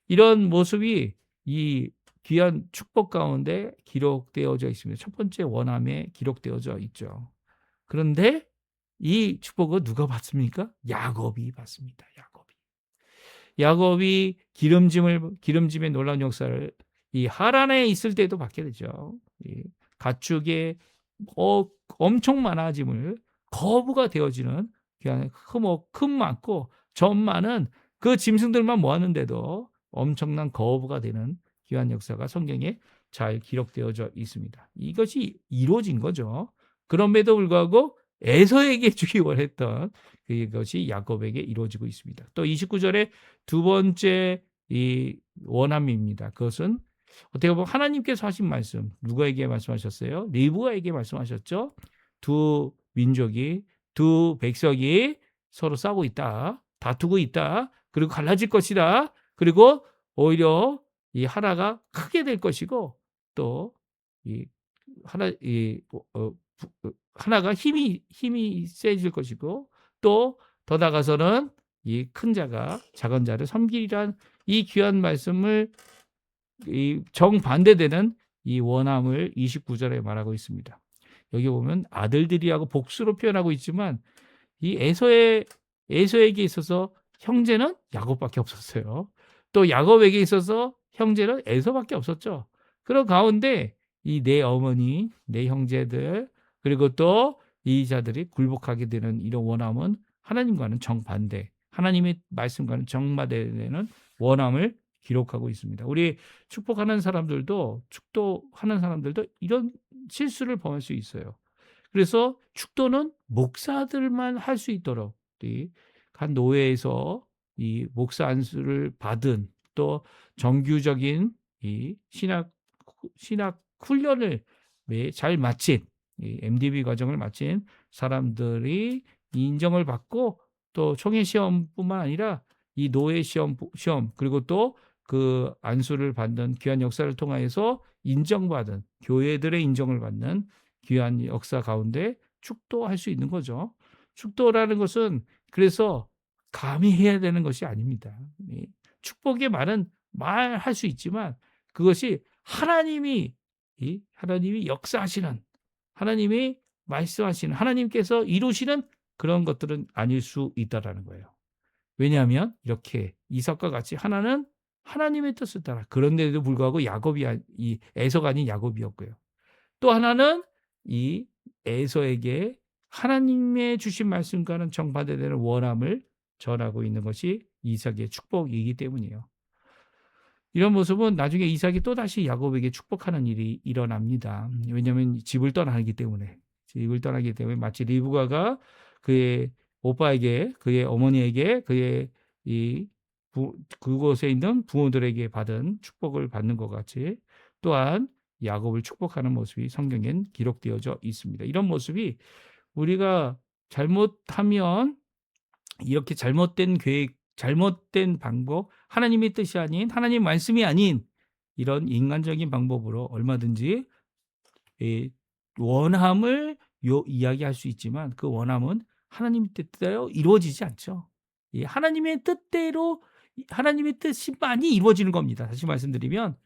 이런 모습이 이 귀한 축복 가운데 기록되어져 있습니다. 첫 번째 원함에 기록되어져 있죠. 그런데 이 축복은 누가 받습니까? 야곱이 받습니다. 야곱이 기름짐의 놀라운 역사를 이 하란에 있을 때도 받게 되죠. 가축의 엄청 많아짐을 거부가 되어지는 흠 많고 점 많은 그 짐승들만 모았는데도 엄청난 거부가 되는 귀한 역사가 성경에 잘 기록되어져 있습니다. 이것이 이루어진 거죠. 그럼에도 불구하고 에서에게 주기 원했던 그것이 야곱에게 이루어지고 있습니다. 또 29절에 두 번째 이 원함입니다. 그것은 어떻게 보면 하나님께서 하신 말씀, 누구에게 말씀하셨어요? 리브가에게 말씀하셨죠. 두 민족이, 두 백성이 서로 싸우고 있다, 다투고 있다. 그리고 갈라질 것이다. 그리고 오히려 이 하나가 크게 될 것이고 또 이 하나가 힘이 세질 것이고 또 더 나아가서는 이 큰 자가 작은 자를 섬기리란 이 귀한 말씀을 이 정반대되는 이 원함을 29절에 말하고 있습니다. 여기 보면 아들들이라고 복수로 표현하고 있지만 이 에서에게 있어서 형제는 야곱밖에 없었어요. 또 야곱에게 있어서 형제는 에서밖에 없었죠. 그런 가운데 이 내 어머니, 내 형제들 그리고 또 이 자들이 굴복하게 되는 이런 원함은 하나님과는 정반대, 하나님의 말씀과는 정반대되는 원함을 기록하고 있습니다. 우리 축복하는 사람들도 축도하는 사람들도 이런 실수를 범할 수 있어요. 그래서 축도는 목사들만 할 수 있도록 간 노회에서 이 목사 안수를 받은 또 정규적인 이 신학 훈련을 잘 마친 이 MDB 과정을 마친 사람들이 인정을 받고 또 총회 시험뿐만 아니라 이 노회 시험 그리고 또 그 안수를 받는 귀한 역사를 통하여서 인정받은 교회들의 인정을 받는 귀한 역사 가운데 축도할 수 있는 거죠. 축도라는 것은 그래서 감히 해야 되는 것이 아닙니다. 축복의 말은 말할 수 있지만 그것이 하나님이 역사하시는 하나님이 말씀하시는 하나님께서 이루시는 그런 것들은 아닐 수 있다라는 거예요. 왜냐하면 이렇게 이삭과 같이 하나는 하나님의 뜻을 따라 그런데도 불구하고 이 에서가 아닌 야곱이었고요. 또 하나는 이 에서에게 하나님의 주신 말씀과는 정반대되는 원함을 전하고 있는 것이 이삭의 축복이기 때문이에요. 이런 모습은 나중에 이삭이 또다시 야곱에게 축복하는 일이 일어납니다. 왜냐하면 집을 떠나기 때문에 마치 리브가가 그의 오빠에게 그의 어머니에게 그의 그곳에 있는 부모들에게 받은 축복을 받는 것 같이 또한 야곱을 축복하는 모습이 성경엔 기록되어져 있습니다. 이런 모습이 우리가 잘못하면 이렇게 잘못된 계획, 잘못된 방법, 하나님의 뜻이 아닌 하나님 말씀이 아닌 이런 인간적인 방법으로 얼마든지 원함을 이야기할 수 있지만 그 원함은 하나님의 뜻대로 이루어지지 않죠. 하나님의 뜻대로 하나님의 뜻이만이 이루어지는 겁니다. 다시 말씀드리면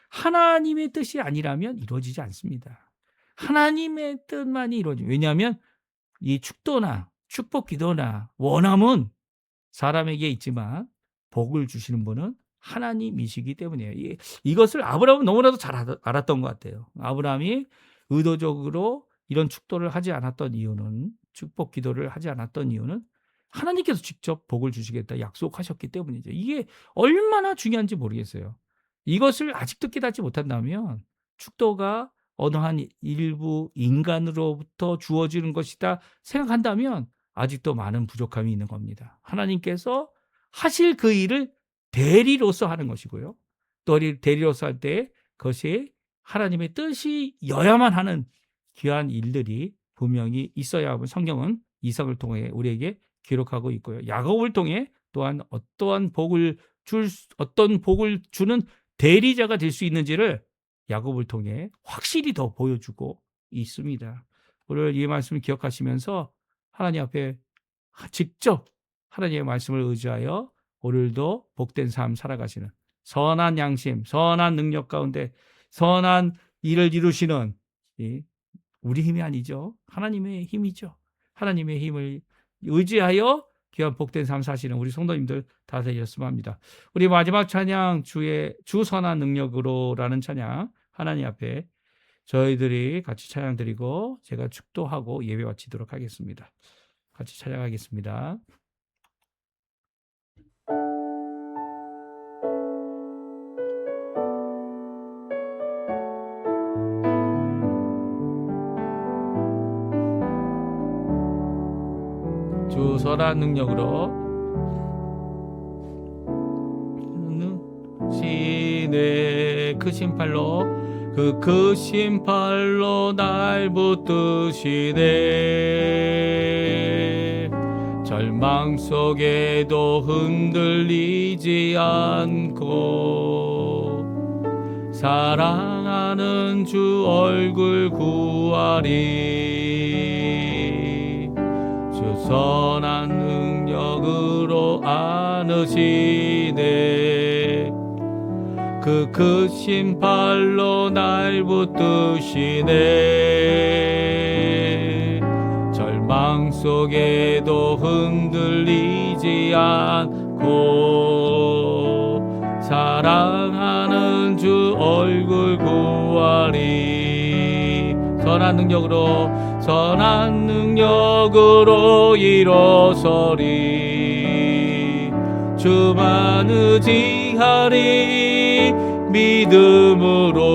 하나님의 뜻이 아니라면 이루어지지 않습니다. 하나님의 뜻만이 이루어집니다. 왜냐하면 이 축도나 축복 기도나 원함은 사람에게 있지만 복을 주시는 분은 하나님이시기 때문이에요. 이것을 아브라함은 너무나도 잘 알았던 것 같아요. 아브라함이 의도적으로 이런 축도를 하지 않았던 이유는 축복 기도를 하지 않았던 이유는 하나님께서 직접 복을 주시겠다 약속하셨기 때문이죠. 이게 얼마나 중요한지 모르겠어요. 이것을 아직도 깨닫지 못한다면 축도가 어느 한 일부 인간으로부터 주어지는 것이다 생각한다면 아직도 많은 부족함이 있는 겁니다. 하나님께서 하실 그 일을 대리로서 하는 것이고요. 또 대리로서 할 때 그것이 하나님의 뜻이여야만 하는 귀한 일들이 분명히 있어야 하고 성경은 이삭을 통해 우리에게 기록하고 있고요. 야곱을 통해 또한 어떤 복을 주는 대리자가 될 수 있는지를 야곱을 통해 확실히 더 보여주고 있습니다. 오늘 이 말씀을 기억하시면서 하나님 앞에 직접 하나님의 말씀을 의지하여 오늘도 복된 삶 살아가시는 선한 양심, 선한 능력 가운데 선한 일을 이루시는 우리 힘이 아니죠. 하나님의 힘이죠. 하나님의 힘을 의지하여 귀한 복된 삶 사시는 우리 성도님들 다 되셨으면 합니다. 우리 마지막 찬양 주 선한 능력으로라는 찬양 하나님 앞에 저희들이 같이 찬양 드리고 제가 축도하고 예배 마치도록 하겠습니다. 같이 찬양하겠습니다. 주 선한 능력으로 신의 크신 팔로 크신 팔로 날 붙드시네 절망 속에도 흔들리지 않고 사랑하는 주 얼굴 구하리. 주 선한 능력으로 안으시네. 그 크신 팔로 날 붙드시네. 절망 속에도 흔들리지 않고 사랑하는 주 얼굴 구하리. 선한 능력으로 일어서리. 주만 의지하리. 믿음으로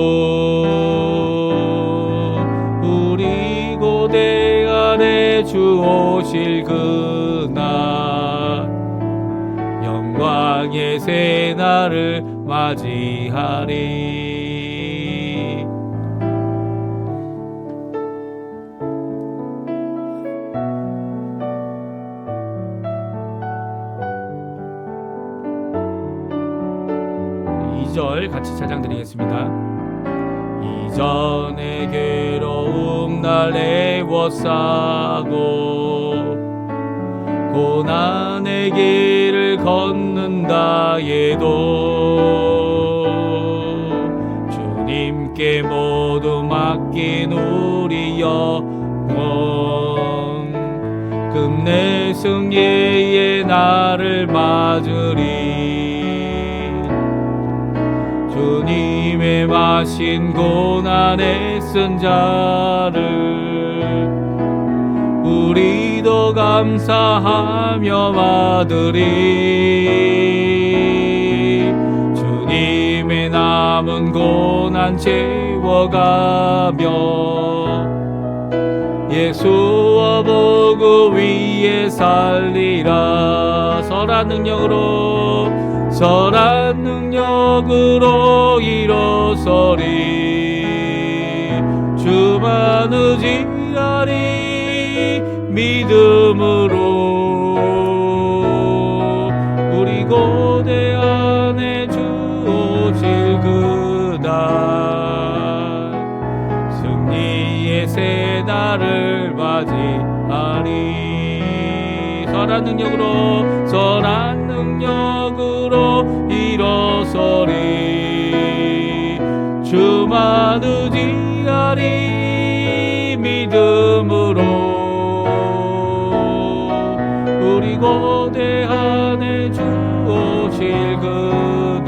우리 고대 안에 주 오실 그날 영광의 새날을 맞이하리. 2절 같이 찬양드리겠습니다. 이전의 괴로움 날 애워싸고 고난의 길을 걷는다 해도 주님께 모두 맡긴 우리 영혼 끝내 승리의 날을 맞으리. 주님의 마신 고난에 쓴 자를 우리도 감사하며 받으리. 주님의 남은 고난 채워가며 예수와 보고 위에 살리라. 선한 능력으로 일어서리. 주만 의지하리. 믿음으로 우리 고대 안에 주 오실 그날 승리의 새날을 맞이하리. 선한 능력으로 일어서리. 주만 의지하리. 믿음으로 우리 고대 안에 주 오실 그날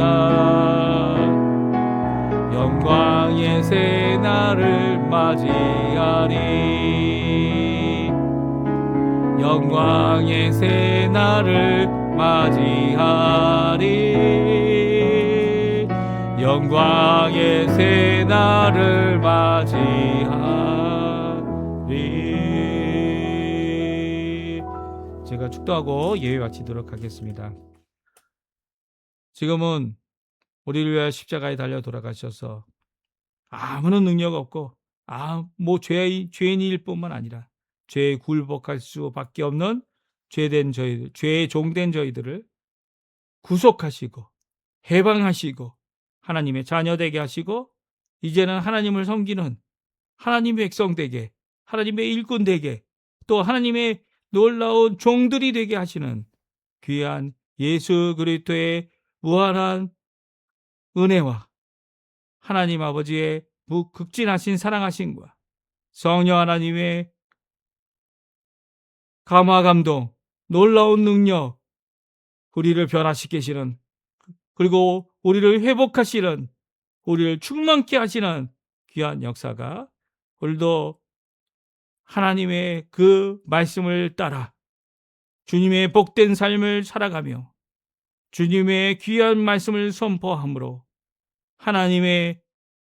영광의 새날을 맞이하리. 영광의 새날을 맞이하리. 영광의 새날을 맞이하리. 제가 축도하고 예배 마치도록 하겠습니다. 지금은 우리를 위하여 십자가에 달려 돌아가셔서 아무런 능력 없고 죄인일 뿐만 아니라 죄에 굴복할 수밖에 없는 죄된 저희들, 죄의 종된 저희들을 구속하시고 해방하시고 하나님의 자녀 되게 하시고 이제는 하나님을 섬기는 하나님의 백성 되게, 하나님의 일꾼 되게, 또 하나님의 놀라운 종들이 되게 하시는 귀한 예수 그리스도의 무한한 은혜와 하나님 아버지의 극진하신 사랑하심과 성령 하나님의 감화 감동, 놀라운 능력, 우리를 변화시키시는, 그리고 우리를 회복하시는, 우리를 충만케 하시는 귀한 역사가 오늘도 하나님의 그 말씀을 따라 주님의 복된 삶을 살아가며 주님의 귀한 말씀을 선포함으로 하나님의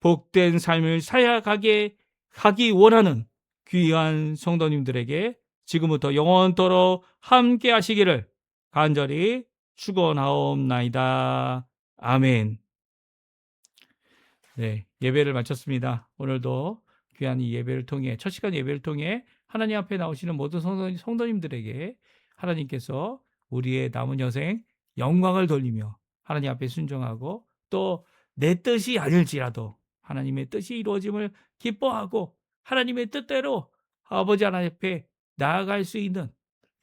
복된 삶을 살아가게 하기 원하는 귀한 성도님들에게 지금부터 영원토록 함께 하시기를 간절히 축원하옵나이다. 아멘. 네, 예배를 마쳤습니다. 오늘도 귀한 이 예배를 통해, 첫 시간 예배를 통해 하나님 앞에 나오시는 모든 성도님들에게 하나님께서 우리의 남은 여생 영광을 돌리며 하나님 앞에 순종하고 또 내 뜻이 아닐지라도 하나님의 뜻이 이루어짐을 기뻐하고 하나님의 뜻대로 아버지 하나님 앞에 나아갈 수 있는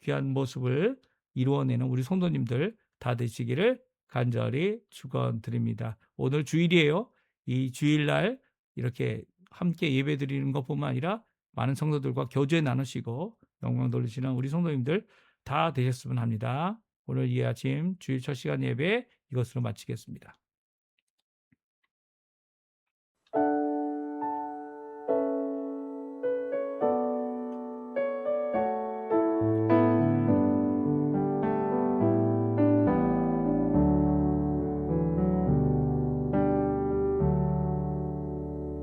귀한 모습을 이루어내는 우리 성도님들 다 되시기를 간절히 축원드립니다. 오늘 주일이에요. 이 주일날 이렇게 함께 예배드리는 것뿐만 아니라 많은 성도들과 교제 나누시고 영광 돌리시는 우리 성도님들 다 되셨으면 합니다. 오늘 이 아침 주일 첫 시간 예배 이것으로 마치겠습니다.